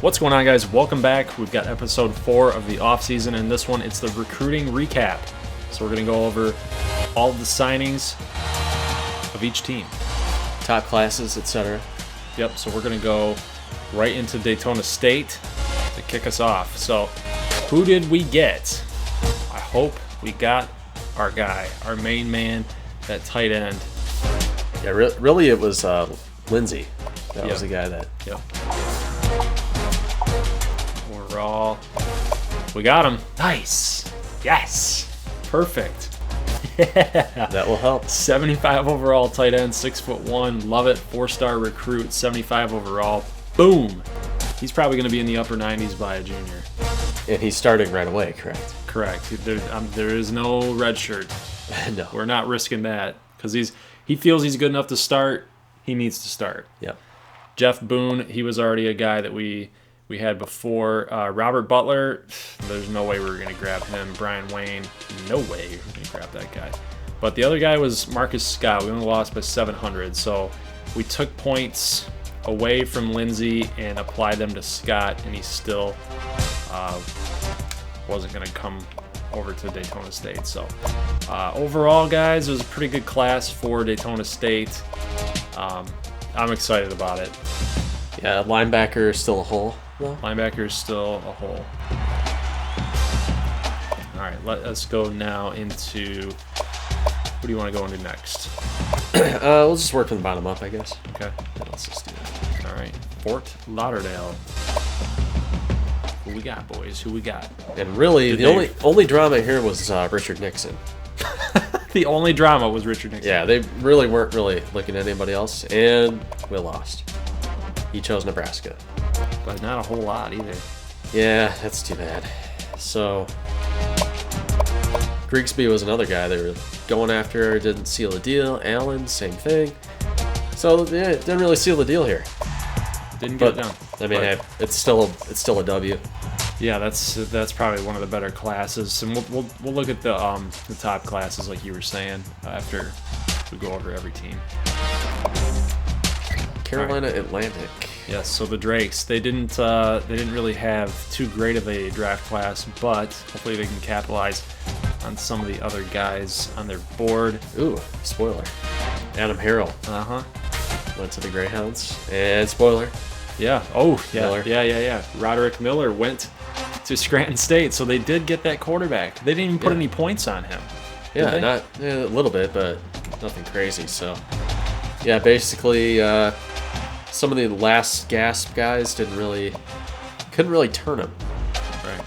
What's going on, guys? Welcome back. We've got episode 4 of the offseason, and this one, it's the recruiting recap. So we're going to go over all of the signings of each team. Top classes, etc. Yep, so we're going to go right into Daytona State to kick us off. So who did we get? I hope we got our guy, our main man, that tight end. Yeah, really it was Lindsey. That was the guy that... Yep. Overall, we got him. Nice. Yes. Perfect. Yeah. That will help. 75 overall tight end, 6'1". Love it. 4-star recruit, 75 overall. Boom. He's probably going to be in the upper 90s by a junior. And he's starting right away, correct? Correct. There is no red shirt. No. We're not risking that because he feels he's good enough to start. He needs to start. Yep. Jeff Boone, he was already a guy that we had before. Robert Butler, there's no way we were going to grab him. Brian Wayne, no way we were going to grab that guy. But the other guy was Marcus Scott. We only lost by 700. So we took points away from Lindsey and applied them to Scott, and he still wasn't going to come over to Daytona State. So overall, guys, it was a pretty good class for Daytona State. I'm excited about it. Yeah, linebacker is still a hole. Well, Linebacker is still a hole. All right, let us go now into... What do you want to go into next? we'll just work from the bottom up, I guess. Okay. Let's just do that. All right, Fort Lauderdale. Who we got, boys? Who we got? And really, the only drama here was Richard Nixon. The only drama was Richard Nixon. Yeah, they really weren't really looking at anybody else, and we lost. He chose Nebraska. But not a whole lot either. Yeah, that's too bad. So, Grigsby was another guy they were going after, didn't seal the deal. Allen, same thing. So, yeah, didn't really seal the deal here. Didn't get it done. I mean, hey, it's still a W. Yeah, that's probably one of the better classes, and we'll look at the top classes like you were saying after we go over every team. Carolina Atlantic. Yes, so the Drakes, they didn't really have too great of a draft class, but hopefully they can capitalize on some of the other guys on their board. Ooh, spoiler. Adam Harrell. Went to the Greyhounds. And spoiler. Yeah. Oh, yeah. Miller. Yeah. Roderick Miller went to Scranton State, so they did get that quarterback. They didn't even put any points on him. Yeah, a little bit, but nothing crazy. So, yeah, basically, some of the last gasp guys couldn't really turn him. Right.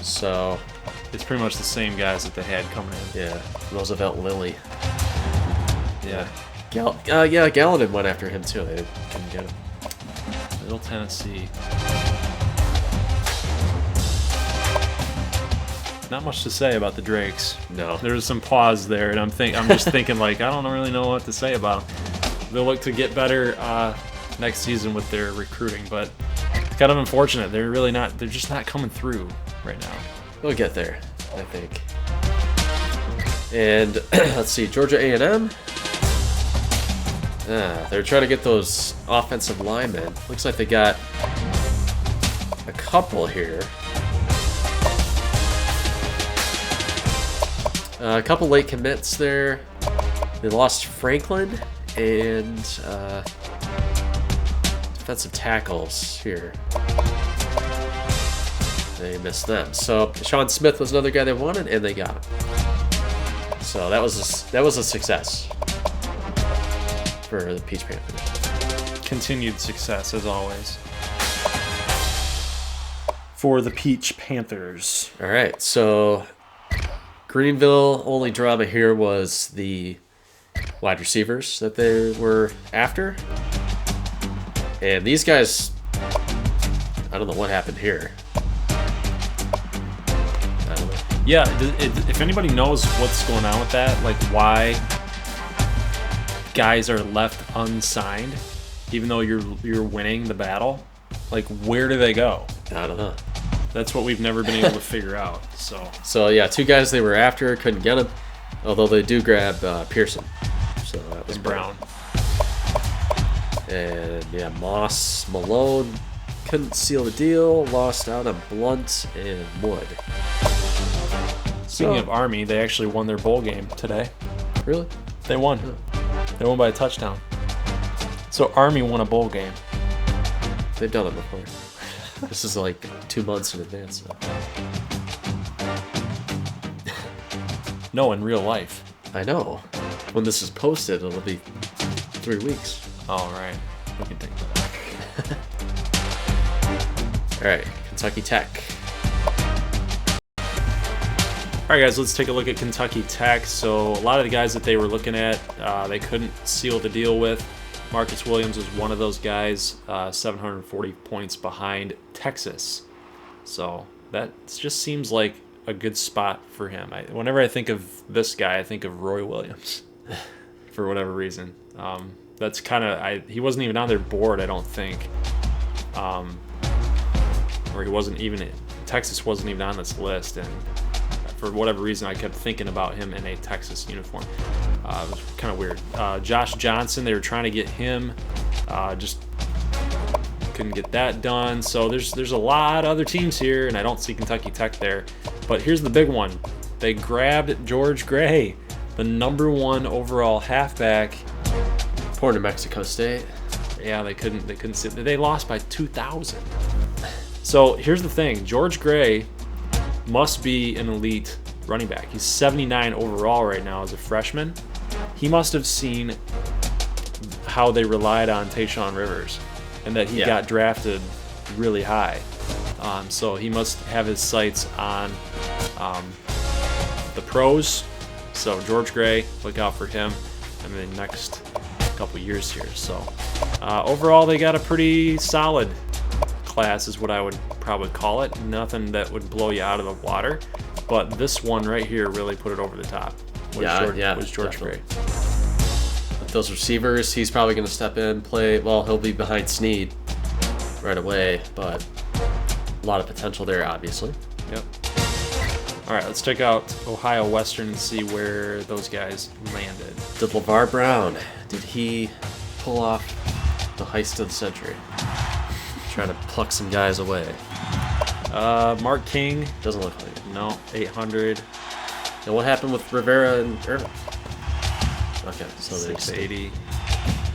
So, it's pretty much the same guys that they had coming in. Yeah, Roosevelt Lilly. Yeah. Gallatin went after him too. They couldn't get him. Middle Tennessee. Not much to say about the Drakes. No. There was some pause there, and I'm just thinking like I don't really know what to say about them. They'll look to get better next season with their recruiting, but it's kind of unfortunate. They're just not coming through right now. They'll get there, I think. And let's see, Georgia A&M. They're trying to get those offensive linemen. Looks like they got a couple here. A couple late commits there. They lost Franklin and defensive tackles here. They missed them. So Sean Smith was another guy they wanted, and they got him. So that was a success for the Peach Panthers. Continued success, as always, for the Peach Panthers. All right, so Greenville, only drama here was the wide receivers that they were after. And these guys, I don't know what happened here. I don't know. Yeah, if anybody knows what's going on with that, like why guys are left unsigned, even though you're winning the battle, like where do they go? I don't know. That's what we've never been able to figure out. So yeah, two guys they were after, couldn't get them. Although they do grab Pearson. So that was Brown. And yeah, Moss, Malone, couldn't seal the deal. Lost out on Blunt and Wood. Speaking of Army, they actually won their bowl game today. Really? They won. They won by a touchdown. So Army won a bowl game. They've done it before. This is like 2 months in advance now. No, in real life. I know. When this is posted, it'll be 3 weeks. All right. We can take that. All right, Kentucky Tech. All right, guys, let's take a look at Kentucky Tech. So a lot of the guys that they were looking at, they couldn't seal the deal with. Marcus Williams was one of those guys, 740 points behind Texas. So that just seems like a good spot for him. Whenever I think of this guy, I think of Roy Williams for whatever reason. That's kind of, he wasn't even on their board, I don't think. Or he wasn't even, Texas wasn't even on this list. And for whatever reason, I kept thinking about him in a Texas uniform. It was kind of weird. Josh Johnson, they were trying to get him, just couldn't get that done. So there's a lot of other teams here, and I don't see Kentucky Tech there. But here's the big one. They grabbed George Gray, the #1 overall halfback. Poor New Mexico State. Yeah, they couldn't sit. They lost by 2,000. So here's the thing. George Gray must be an elite running back. He's 79 overall right now as a freshman. He must have seen how they relied on Tayshaun Rivers and that he got drafted really high. So he must have his sights on the pros. So George Gray, look out for him in the next couple years here. So overall, they got a pretty solid class is what I would probably call it. Nothing that would blow you out of the water. But this one right here really put it over the top. Was George Gray. With those receivers, he's probably going to step in, play. Well, he'll be behind Snead right away, but a lot of potential there, obviously. Yep. All right, let's check out Ohio Western and see where those guys landed. Did LeVar Brown, did he pull off the heist of the century? Trying to pluck some guys away. Mark King. Doesn't look like it. No, 800. And what happened with Rivera and Irvin? Okay, so 680,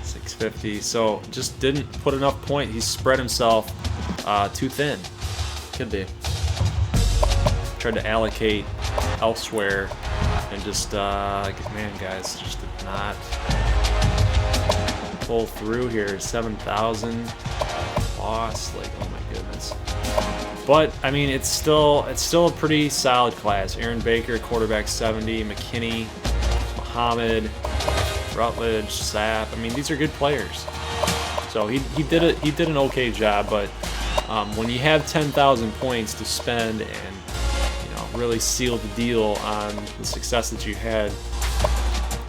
650. So just didn't put enough point. He spread himself too thin. Could be. Tried to allocate elsewhere and just, man, guys, just did not pull through here. 7,000 lost. Like, oh my goodness. But I mean, it's still a pretty solid class. Aaron Baker, quarterback, 70. McKinney, Muhammad, Rutledge, Sapp. I mean, these are good players. So he did an okay job. But when you have 10,000 points to spend and really seal the deal on the success that you had,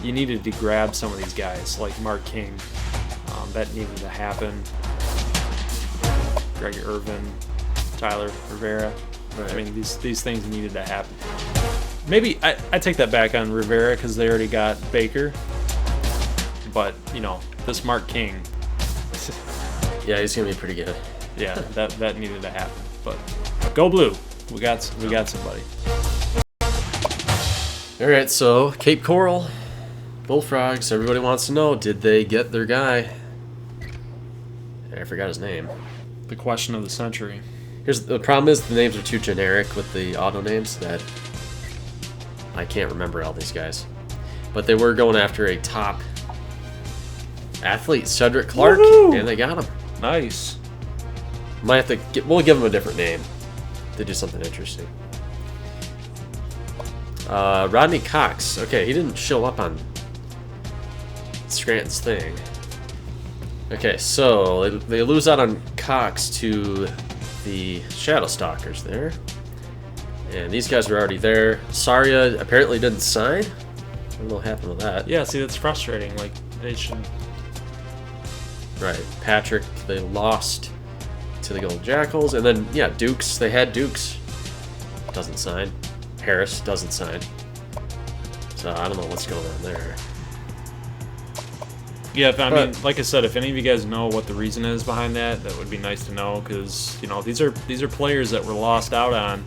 you needed to grab some of these guys like Mark King. That needed to happen. Greg Irvin, Tyler Rivera. Right. I mean, these things needed to happen. Maybe I take that back on Rivera because they already got Baker. But this Mark King. Yeah, he's gonna be pretty good. Yeah, that needed to happen. But go blue. We got somebody. All right, so Cape Coral, Bullfrogs. Everybody wants to know: did they get their guy? I forgot his name. The question of the century. Here's the problem: is the names are too generic with the auto names that I can't remember all these guys. But they were going after a top athlete, Cedric Clark, and they got him. Nice. Might have to. We'll give him a different name. To do something interesting. Rodney Cox. Okay, he didn't show up on Scranton's thing. Okay, so they lose out on Cox to the Shadow Stalkers there. And these guys were already there. Saria apparently didn't sign. I don't know what happened with that. Yeah, see, that's frustrating. Like, they should... Right. Patrick, they lost to the Golden Jackals. And then, yeah, Dukes. They had Dukes. Doesn't sign. Harris doesn't sign. So I don't know what's going on there. Yeah, I mean, like I said, if any of you guys know what the reason is behind that, that would be nice to know, because these are players that were lost out on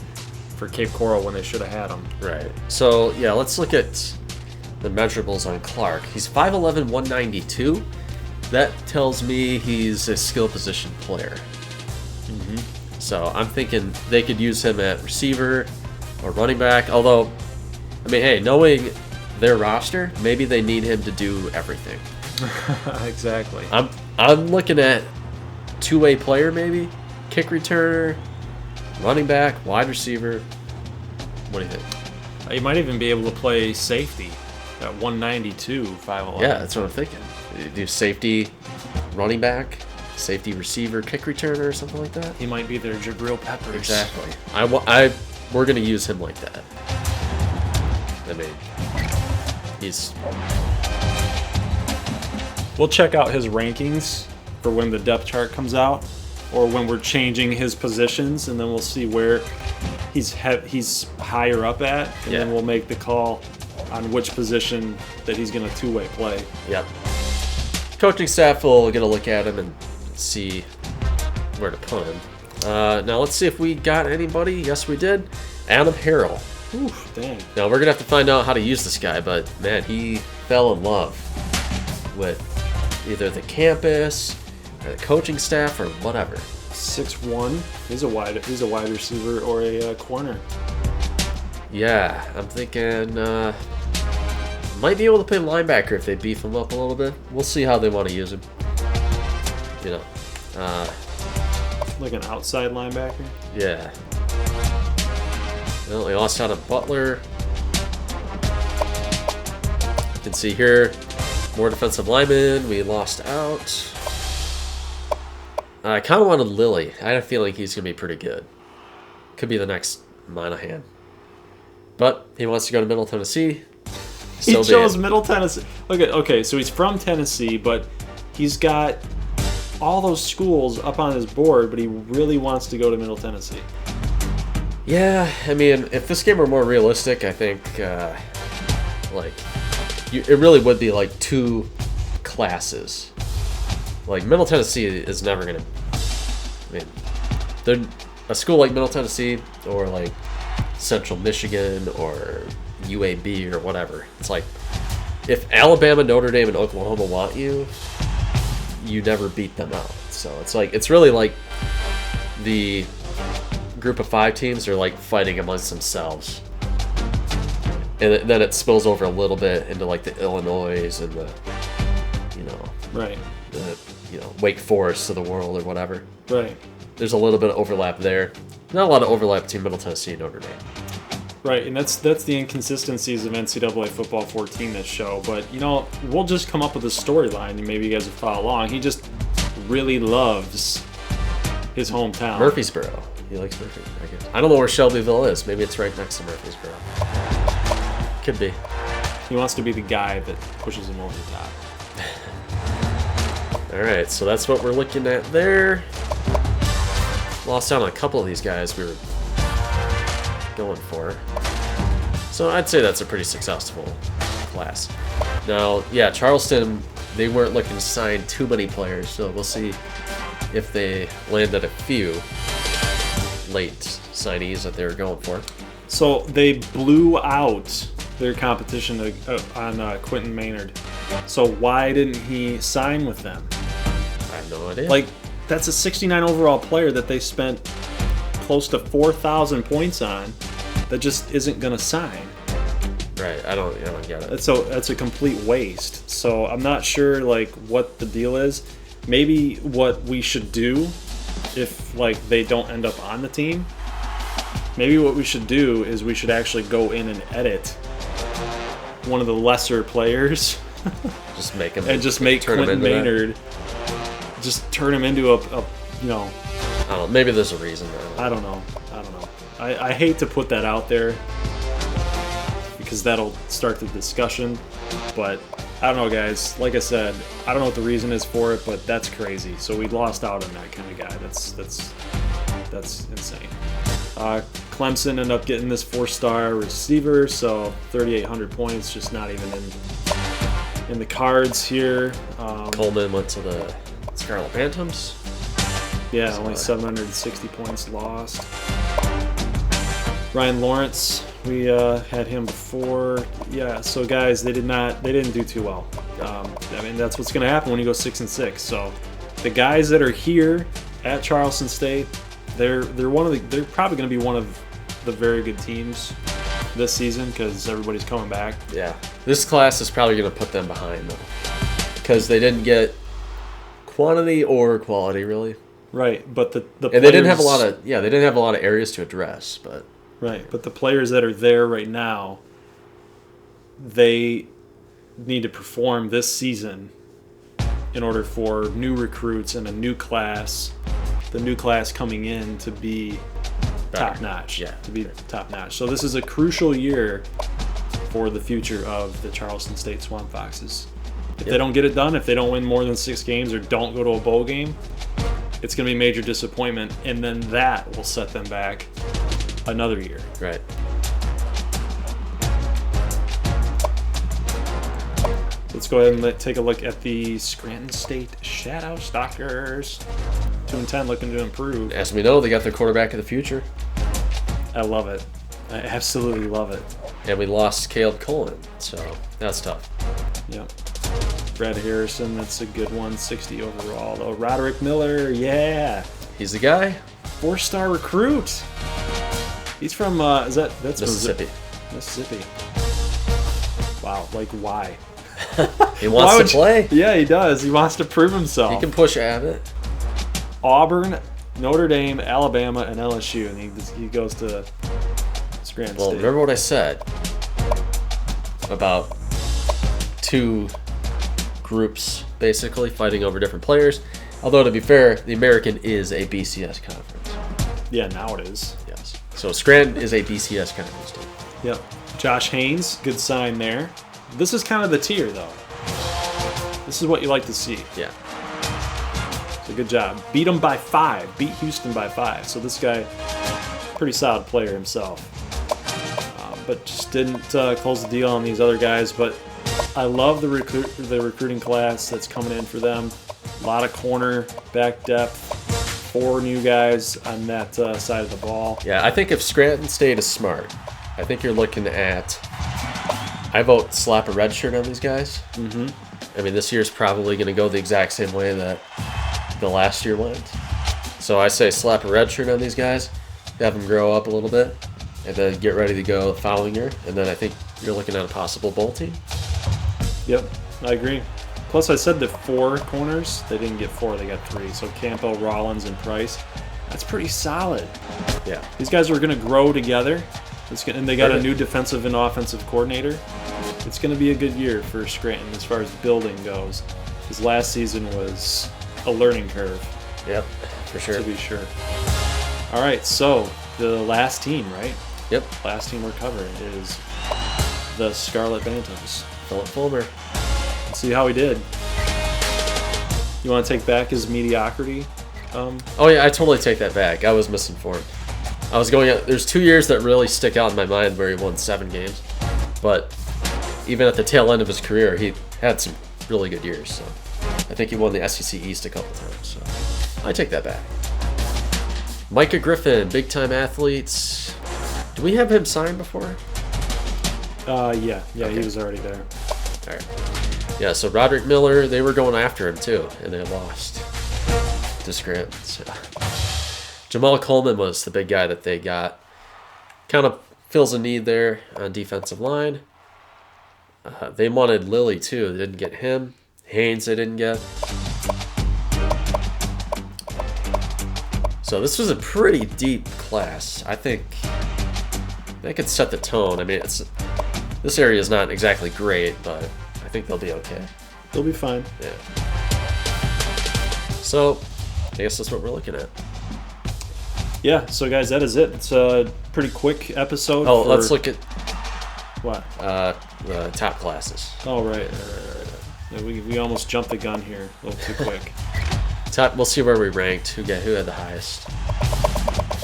for Cape Coral when they should have had them. Right. So yeah, let's look at the measurables on Clark. He's 5'11", 192. That tells me he's a skill position player. Mm-hmm. So I'm thinking they could use him at receiver or running back. Although, I mean, hey, knowing their roster, maybe they need him to do everything. Exactly. I'm looking at two-way player, maybe kick returner, running back, wide receiver. What do you think? You might even be able to play safety at 192, 5'11". Yeah, that's what I'm thinking. Do safety, running back, safety receiver, kick returner, or something like that. He might be their Jabril Peppers. Exactly. We're gonna use him like that. I mean, he's. We'll check out his rankings for when the depth chart comes out, or when we're changing his positions, and then we'll see where he's higher up at, and then we'll make the call on which position that he's going to two-way play. Yep. Coaching staff will get a look at him and see where to put him. Now let's see if we got anybody. Yes, we did. Adam Harrell. Oof, dang. Now we're gonna have to find out how to use this guy, but man, he fell in love with either the campus or the coaching staff or whatever. 6'1". He's a wide receiver or a corner. Yeah, I'm thinking might be able to play linebacker if they beef him up a little bit. We'll see how they want to use him. Like an outside linebacker? Yeah. Well, we lost out of Butler. You can see here, more defensive linemen. We lost out. I kind of wanted Lilly. I had a feeling he's going to be pretty good. Could be the next Monahan. But he wants to go to Middle Tennessee. He chose Middle Tennessee. Okay, so he's from Tennessee, but he's got all those schools up on his board, but he really wants to go to Middle Tennessee. Yeah, I mean, if this game were more realistic, I think, it really would be like two classes. Like, Middle Tennessee is never going to... I mean, a school like Middle Tennessee or, like, Central Michigan or UAB or whatever. It's like, if Alabama, Notre Dame, and Oklahoma want you, you never beat them out. So it's really like the group of 5 teams are like fighting amongst themselves. And then it spills over a little bit into like the Illinois and the, right, the, Wake Forest of the world or whatever. Right. There's a little bit of overlap there. Not a lot of overlap between Middle Tennessee and Notre Dame. Right, and that's the inconsistencies of NCAA Football 14 this show. But, we'll just come up with a storyline, and maybe you guys will follow along. He just really loves his hometown. Murfreesboro. He likes Murfreesboro, I guess. I don't know where Shelbyville is. Maybe it's right next to Murfreesboro. Could be. He wants to be the guy that pushes him over the top. All right, so that's what we're looking at there. Lost out on a couple of these guys we were going for. So I'd say that's a pretty successful class. Now, yeah, Charleston, they weren't looking to sign too many players, so we'll see if they landed a few late signees that they were going for. So they blew out their competition on Quentin Maynard. So why didn't he sign with them? I have no idea. Like, that's a 69 overall player that they spent close to 4,000 points on that just isn't going to sign. Right, I don't get it. That's a complete waste. So I'm not sure what the deal is. Maybe what we should do if they don't end up on the team, maybe what we should do is we should actually go in and edit one of the lesser players. Just make him and just make Quentin Maynard just turn him into a I don't know, maybe there's a reason. I don't know. I hate to put that out there because that'll start the discussion, but I don't know, guys. Like I said, I don't know what the reason is for it, but that's crazy. So we lost out on that kind of guy. That's insane. Clemson ended up getting this 4-star receiver, so 3,800 points, just not even In the cards here, Coleman went to the Scarlet Phantoms. Yeah, only 760 points lost. Ryan Lawrence, we had him before. Yeah, so guys, they didn't do too well. I mean, that's what's going to happen when you go 6-6. So the guys that are here at Charleston State, they're probably going to be one of the very good teams this season because everybody's coming back. Yeah, this class is probably going to put them behind though, because they didn't get quantity or quality really. Right, but the and players, they didn't have a lot of they didn't have a lot of areas to address, but right, but the players that are there right now, they need to perform this season in order for new recruits and a new class, the new class coming in to be top notch. Yeah, to be top notch. So this is a crucial year for the future of the Charleston State Swamp Foxes. If they don't get it done, if they don't win more than 6 games or don't go to a bowl game, it's going to be major disappointment, and then that will set them back another year. Right. Let's go ahead and take a look at the Scranton State Shadow Stalkers. 2-10, looking to improve. As we know, they got their quarterback of the future. I love it. I absolutely love it. And we lost Caleb Coleman, so that's tough. Yep. Brad Harrison, that's a good one. 60 overall, though. Roderick Miller, yeah. He's the guy. 4-star recruit. He's from, that's Mississippi. Mississippi. Wow, like why? He wants to play. Yeah, he does. He wants to prove himself. He can push Abbott. Auburn, Notre Dame, Alabama, and LSU, and he goes to Scranton Well, State. remember what I said about 2 groups basically fighting over different players. Although, to be fair, the American is a BCS conference. Yeah, now it is. Yes. So Scranton is a BCS conference team. Yep. Josh Haynes, good sign there. This is kind of the tier, though. This is what you like to see. Yeah. So good job. Beat them by 5. Beat Houston by 5. So this guy, pretty solid player himself. But just didn't close the deal on these other guys. But I love the recruiting class that's coming in for them. A lot of corner back depth. 4 new guys on that side of the ball. Yeah, I think if Scranton State is smart, I think you're looking at... I vote slap a red shirt on these guys. Mm-hmm. I mean, this year's probably going to go the exact same way that the last year went. So I say slap a red shirt on these guys, have them grow up a little bit, and then get ready to go the following year. And then I think you're looking at a possible bowl team. Yep, I agree. Plus, I said the 4 corners. They didn't get 4, they got 3. So Campbell, Rollins, and Price. That's pretty solid. Yeah. These guys are going to grow together. And they got a new defensive and offensive coordinator. It's going to be a good year for Scranton as far as building goes. His last season was a learning curve. Yep, for sure. To be sure. All right, so the last team, right? Yep. Last team we're covering is the Scarlet Bantams. Philip Fulmer. Let's see how he did. You want to take back his mediocrity? Oh, yeah, I totally take that back. I was misinformed. I was going at, there's 2 years that really stick out in my mind where he won 7 games. But even at the tail end of his career, he had some really good years. So I think he won the SEC East a couple times. So I take that back. Micah Griffin, big-time athletes. Do we have him signed before? Yeah, Okay. He was already there. All right. Yeah, so Roderick Miller, they were going after him too, and they lost to Scranton. So. Jamal Coleman was the big guy that they got. Kind of fills a need there on defensive line. They wanted Lilly too. They didn't get him. Haynes they didn't get. So this was a pretty deep class. I think they could set the tone. I mean, this area is not exactly great, but I think they'll be okay. They'll be fine. Yeah. So I guess that's what we're looking at. Yeah, so guys, that is it. It's a pretty quick episode. Oh, let's look at what? The top classes. Oh, right. Yeah, we almost jumped the gun here a little too quick. We'll see where we ranked. Who had the highest?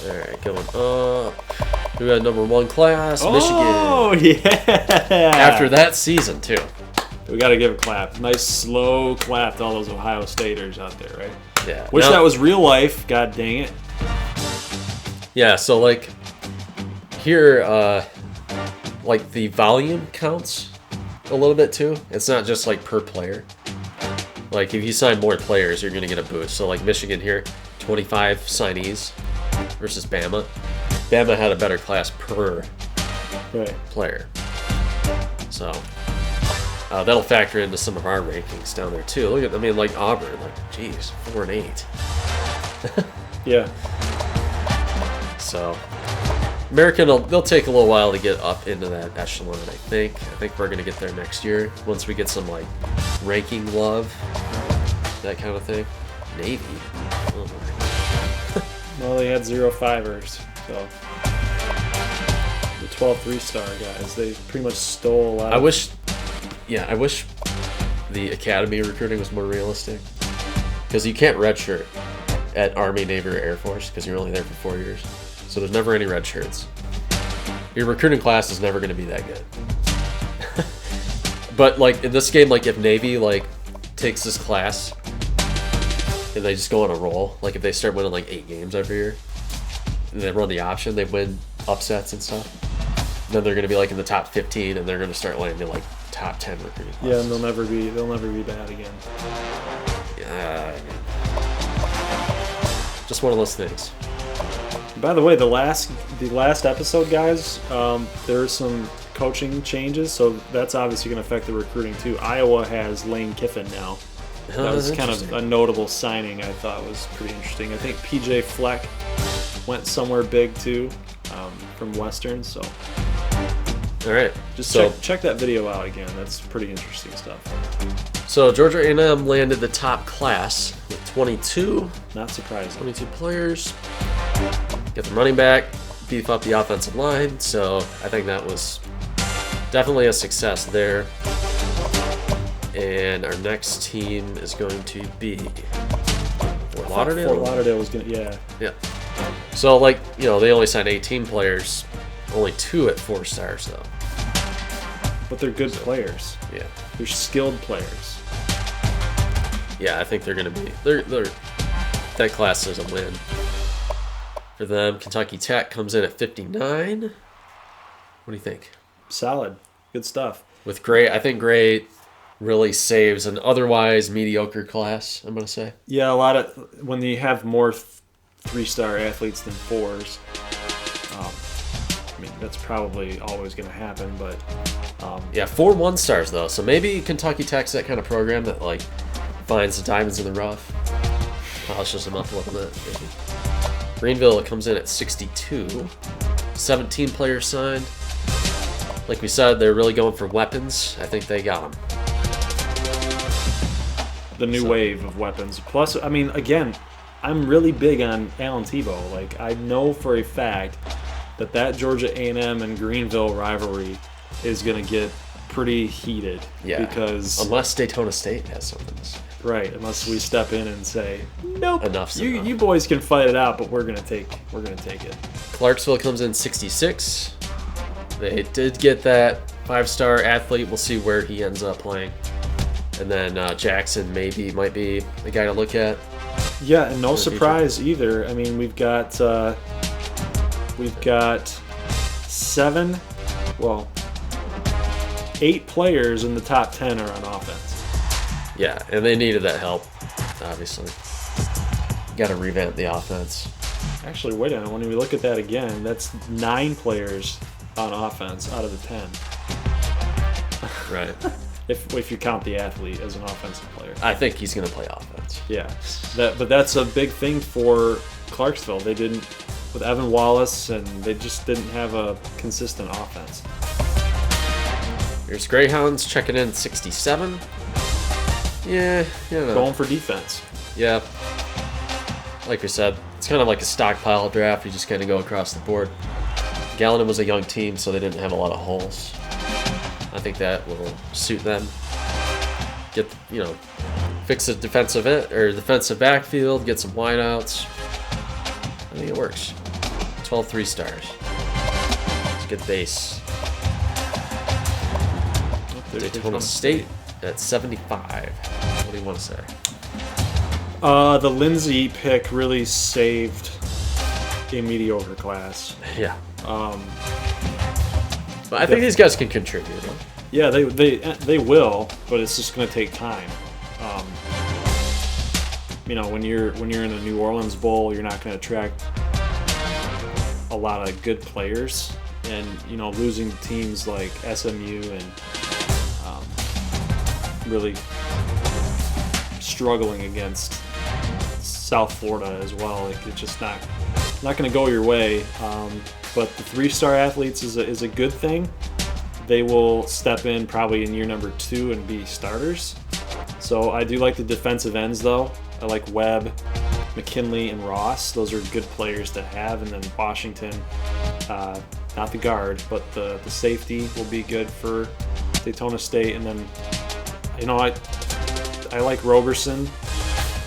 All right, going up. Who had number 1 class? Oh, Michigan. yeah. After that season too. We got to give a clap. Nice slow clap to all those Ohio Staters out there, right? Yeah. Wish that was real life. God dang it. Yeah, so like here, like the volume counts a little bit too. It's not just like per player. Like if you sign more players, you're gonna get a boost. So like Michigan here, 25 signees versus Bama. Bama had a better class per player. So that'll factor into some of our rankings down there too. Look at, I mean, like Auburn, like geez, 4 and 8. Yeah. So American, they'll take a little while to get up into that echelon. I think we're gonna get there next year once we get some like ranking love, that kind of thing. Navy. Oh my. Well, they had 0 fivers, so the 12 3-star guys, they pretty much stole a lot. I wish the academy recruiting was more realistic, because you can't redshirt at Army, Navy, or Air Force because you're only there for 4 years. So there's never any red shirts. Your recruiting class is never going to be that good. But like in this game, like if Navy like takes this class and they just go on a roll, like if they start winning like 8 games every year and they run the option, they win upsets and stuff, then they're going to be like in the top 15 and they're going to start landing like top 10 recruiting classes. Yeah, and they'll never be bad again. Yeah. Just one of those things. By the way, the last episode, guys, there are some coaching changes, so that's obviously going to affect the recruiting too. Iowa has Lane Kiffin now. That was kind of a notable signing. I thought was pretty interesting. I think PJ Fleck went somewhere big too, from Western. So, all right, just check that video out again. That's pretty interesting stuff. So Georgia A&M landed the top class with 22. Not surprising. 22 players. Get the running back, beef up the offensive line. So I think that was definitely a success there. And our next team is going to be Fort Lauderdale. Fort Lauderdale was going to, yeah. So like, you know, they only signed 18 players, only 2 at 4 stars though. But they're good players. Yeah. They're skilled players. Yeah, I think they're going to be. They're that class is a win for them. Kentucky Tech comes in at 59. What do you think? Solid, good stuff. With Gray, I think Gray really saves an otherwise mediocre class. I'm going to say. Yeah, a lot of when you have more 3-star athletes than 4s. I mean, that's probably always going to happen, but. Yeah, 4 1-stars though. So maybe Kentucky Tech's that kind of program that like finds the diamonds in the rough, polishes them up a little bit. Maybe. Greenville comes in at 62. 17 players signed. Like we said, they're really going for weapons. I think they got them. The new wave of weapons. Plus, I mean, again, I'm really big on Alan Tebow. Like, I know for a fact that Georgia A&M and Greenville rivalry is going to get pretty heated. Yeah. Because unless Daytona State has something to say. Right, unless we step in and say, nope, enough. You boys can fight it out, but we're gonna take it. Clarksville comes in 66. They did get that 5-star athlete. We'll see where he ends up playing. And then Jackson might be the guy to look at. Yeah, and no surprise either. I mean, we've got 8 players in the top 10 are on offense. Yeah, and they needed that help, obviously. Got to revamp the offense. Actually, wait a minute. When we look at that again, that's 9 players on offense out of the 10. Right. If you count the athlete as an offensive player. I think he's going to play offense. Yeah, but that's a big thing for Clarksville. They didn't, with Evan Wallace, and they just didn't have a consistent offense. Here's Greyhounds checking in 67. Yeah, you know. Going for defense. Yeah. Like we said, it's kind of like a stockpile draft. You just kind of go across the board. Gallatin was a young team, so they didn't have a lot of holes. I think that will suit them. Fix the defensive backfield, get some wideouts. I think it works. 12 3-stars. It's a good base. There's Daytona State. at 75. What do you want to say? The Lindsay pick really saved a mediocre class. Yeah. But I think these guys can contribute. Yeah, they will, but it's just going to take time. When you're in a New Orleans Bowl, you're not going to attract a lot of good players, and losing teams like SMU and really struggling against South Florida as well. Like, it's just not going to go your way. But the 3-star athletes is a good thing. They will step in probably in year number 2 and be starters. So I do like the defensive ends, though. I like Webb, McKinley, and Ross. Those are good players to have. And then Washington, not the guard, but the safety will be good for Daytona State. And then, I like Roberson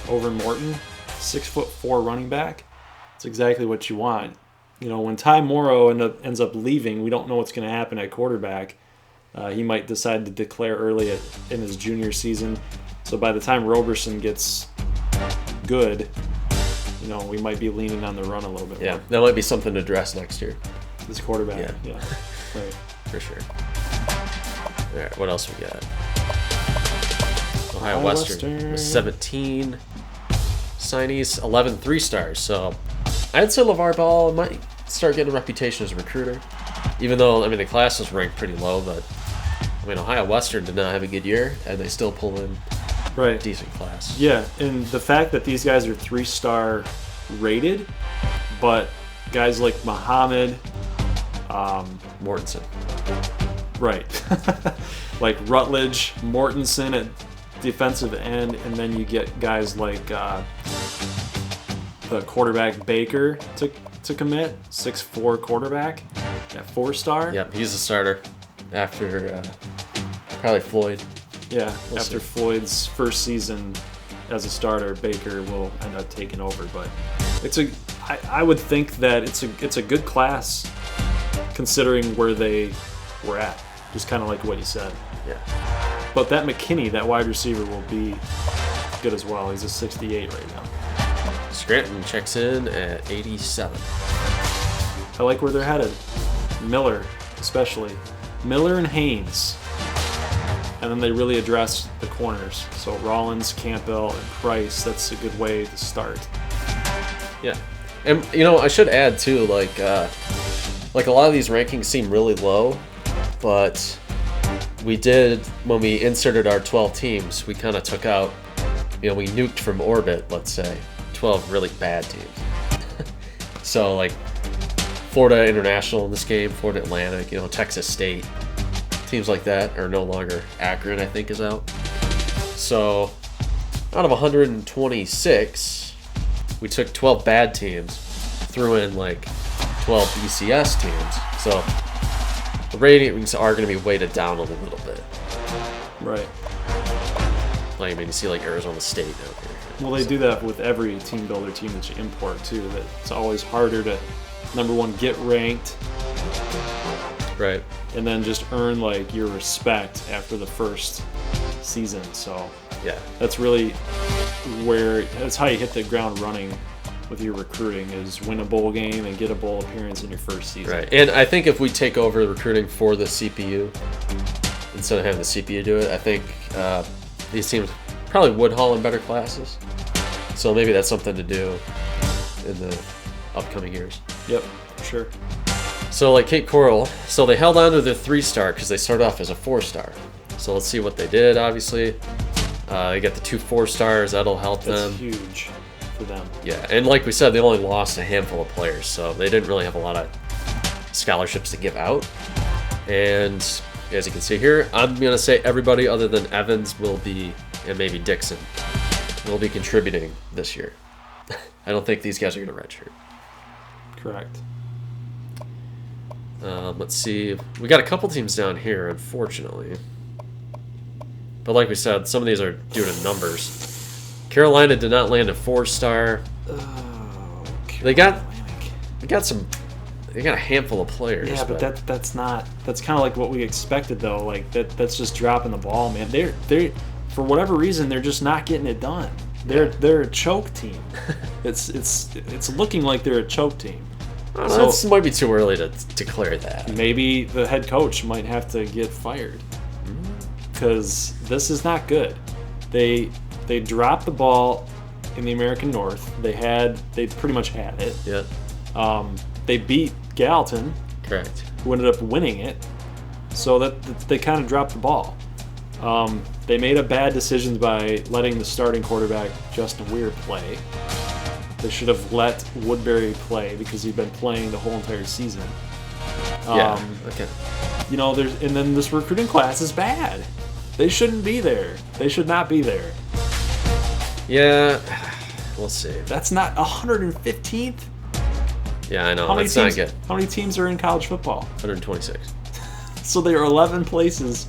over Morton, 6'4" running back. It's exactly what you want. When Ty Morrow ends up leaving, we don't know what's going to happen at quarterback. He might decide to declare early in his junior season. So by the time Roberson gets good, we might be leaning on the run a little bit more. Yeah, that might be something to address next year. This quarterback. Yeah. Right. For sure. All right, what else we got? Ohio Western with 17 signees, 11 3-stars. So I'd say LeVar Ball might start getting a reputation as a recruiter, even though, the class was ranked pretty low, but, Ohio Western did not have a good year, and they still pull in a decent class. Yeah, and the fact that these guys are 3-star rated, but guys like Muhammad, Mortensen. Right. Like Rutledge, Mortensen at defensive end, and then you get guys like the quarterback Baker to commit, 6'4" quarterback at 4-star. Yep, he's a starter after probably Floyd. Yeah, We'll after see. Floyd's first season as a starter, Baker will end up taking over. But I would think that it's a good class considering where they were at. Just kind of like what you said. Yeah. But that McKinney, that wide receiver, will be good as well. He's a 68 right now. Scranton checks in at 87. I like where they're headed. Miller, especially. Miller and Haynes. And then they really address the corners. So Rollins, Campbell, and Price, that's a good way to start. Yeah. And, I should add, too, like a lot of these rankings seem really low, but we did, when we inserted our 12 teams, we kind of took out, we nuked from orbit, let's say, 12 really bad teams. So, like, Florida International in this game, Florida Atlantic, Texas State, teams like that are no longer. Akron, I think, is out. So, out of 126, we took 12 bad teams, threw in, 12 BCS teams. So, the ratings are going to be weighted down a little bit. Right. You see, Arizona State out there. Well, they do that with every team builder team that you import, too. That it's always harder to, number one, get ranked. Right. And then just earn, your respect after the first season. So, yeah, that's how you hit the ground running with your recruiting, is win a bowl game and get a bowl appearance in your first season. Right. And I think if we take over recruiting for the CPU instead of having the CPU do it, I think these teams probably would haul in better classes. So maybe that's something to do in the upcoming years. Yep, for sure. So Cape Coral, so they held on to their 3-star because they started off as a 4-star. So let's see what they did, obviously. They got the 2 4-stars. That'll help them. That's huge for them. Yeah, and like we said, they only lost a handful of players, so they didn't really have a lot of scholarships to give out. And as you can see here, I'm going to say everybody other than Evans will be, and maybe Dixon, will be contributing this year. I don't think these guys are going to redshirt. Correct. Let's see. We got a couple teams down here, unfortunately. But like we said, some of these are due to numbers. Carolina did not land a 4-star. Oh, They got some got a handful of players. Yeah, but that's kind of like what we expected though. Like that's just dropping the ball, man. They for whatever reason they're just not getting it done. They're a choke team. It's looking like they're a choke team. So this might be too early to declare that. Maybe the head coach might have to get fired because this is not good. They dropped the ball in the American North. They pretty much had it. Yeah. They beat Gallatin. Correct. Who ended up winning it. So that they kind of dropped the ball. They made a bad decisions by letting the starting quarterback Justin Weir play. They should have let Woodbury play because he'd been playing the whole entire season. Okay. And then this recruiting class is bad. They shouldn't be there. They should not be there. Yeah, we'll see. That's not 115th. Yeah, I know. That's not good. How many teams are in college football? 126. So they are 11 places.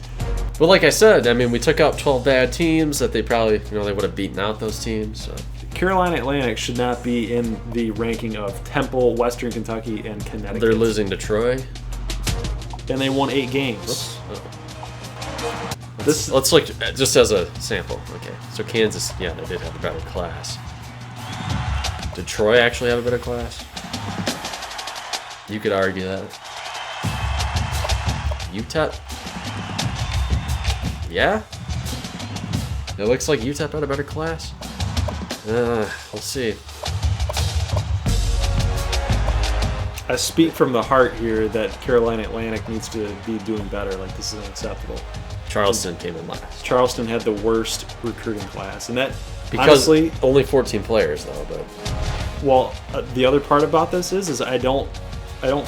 Well, like I said, I mean, we took out 12 bad teams that they probably, they would have beaten out those teams. So. Carolina Atlantic should not be in the ranking of Temple, Western Kentucky, and Connecticut. They're losing to Troy. And they won 8 games. Let's look just as a sample. Okay, so Kansas, they did have a better class. Did Troy actually have a better class? You could argue that. UTEP? Yeah? It looks like UTEP had a better class. We'll see. I speak from the heart here that Carolina Atlantic needs to be doing better. Like, this is unacceptable. Charleston came in last. Charleston had the worst recruiting class, and that because honestly, only 14 players though. But the other part about this is I don't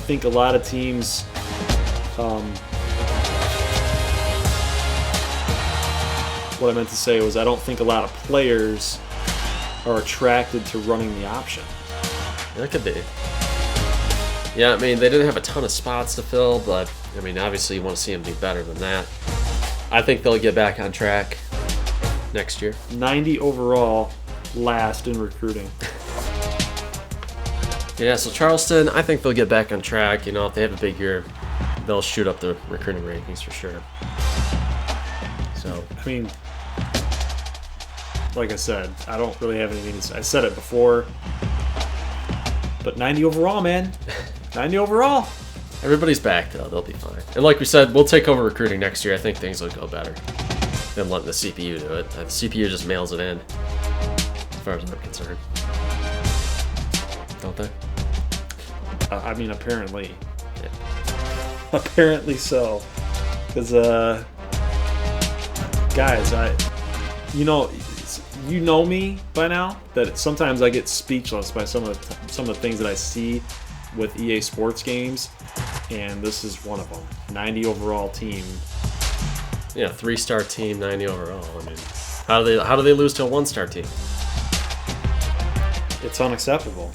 think a lot of teams. What I meant to say was I don't think a lot of players are attracted to running the option. That could be. Yeah, I mean, they didn't have a ton of spots to fill, but, I mean, obviously you want to see them do better than that. I think they'll get back on track next year. 90 overall, last in recruiting. Yeah, so Charleston, I think they'll get back on track. If they have a big year, they'll shoot up the recruiting rankings for sure. So, I mean, like I said, I don't really have anything to say. I said it before, but 90 overall, man. 90 overall. Everybody's back, though. They'll be fine. And like we said, we'll take over recruiting next year. I think things will go better than letting the CPU do it. The CPU just mails it in, as far as I'm concerned. Don't they? I mean, apparently. Yeah. Apparently so. Because, guys, you know me by now that sometimes I get speechless by some of the things that I see with EA Sports games, and this is one of them. 90 overall team. Yeah, 3-star team, 90 overall. I mean, how do they lose to a 1-star team? It's unacceptable.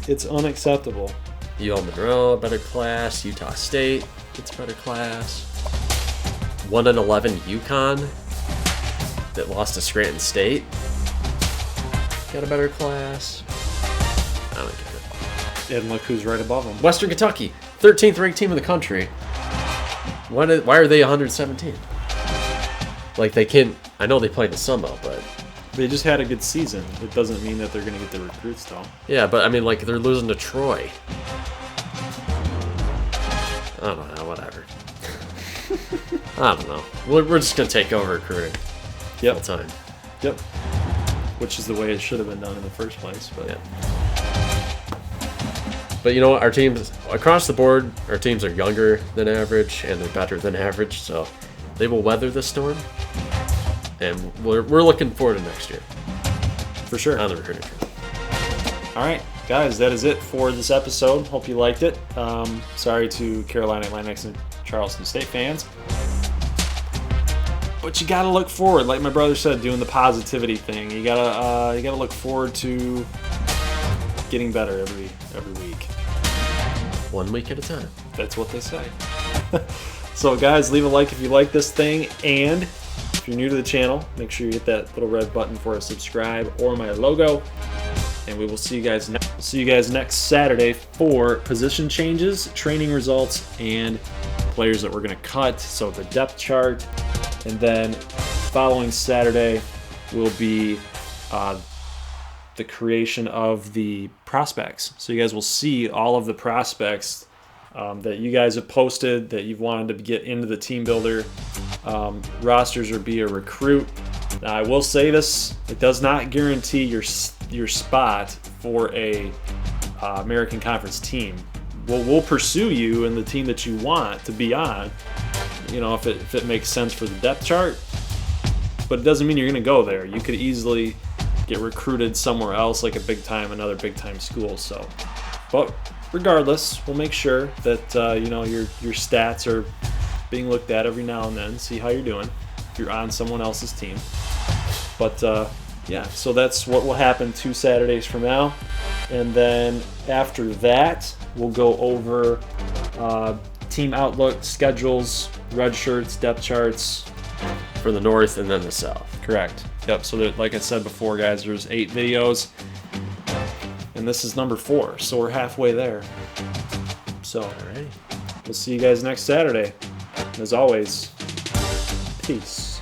It's unacceptable. UL Monroe, better class. Utah State, it's better class. 1-11 UConn that lost to Scranton State got a better class. I don't get it. And look who's right above them. Western Kentucky, 13th ranked team in the country. Why are they 117? Like, they can't. I know they played the Sun Belt, but they just had a good season. It doesn't mean that they're going to get the recruits, though. Yeah, but I mean, like, they're losing to Troy. I don't know, whatever. I don't know. We're just going to take over recruiting full time. Yep. Which is the way it should have been done in the first place. But yeah. But you know what? Our teams, across the board, our teams are younger than average, and they're better than average, so they will weather the storm. And we're looking forward to next year. For sure. On the recruiting front. All right, guys, that is it for this episode. Hope you liked it. Sorry to Carolina Atlantic and Charleston State fans. But you gotta look forward, like my brother said, doing the positivity thing. You gotta look forward to getting better every week. 1 week at a time. That's what they say. So, guys, leave a like if you like this thing, and if you're new to the channel, make sure you hit that little red button for a subscribe or my logo. and we will see you guys next Saturday for position changes, training results, and players that we're going to cut. So the depth chart, and then following Saturday will be the creation of the prospects. So you guys will see all of the prospects that you guys have posted that you've wanted to get into the team builder rosters or be a recruit. Now, I will say this: it does not guarantee your spot for a American Conference team. We'll pursue you in the team that you want to be on, if it makes sense for the depth chart. But it doesn't mean you're going to go there. You could easily get recruited somewhere else, like another big time school. So, but regardless, we'll make sure that your stats are being looked at every now and then, see how you're doing if you're on someone else's team. But so that's what will happen 2 Saturdays from now, and then after that we'll go over team outlook, schedules, red shirts, depth charts for the North and then the South. Correct. Yep. So that, like I said before, guys, there's 8 videos, and this is number 4, so we're halfway there. So, alrighty. We'll see you guys next Saturday. As always, peace.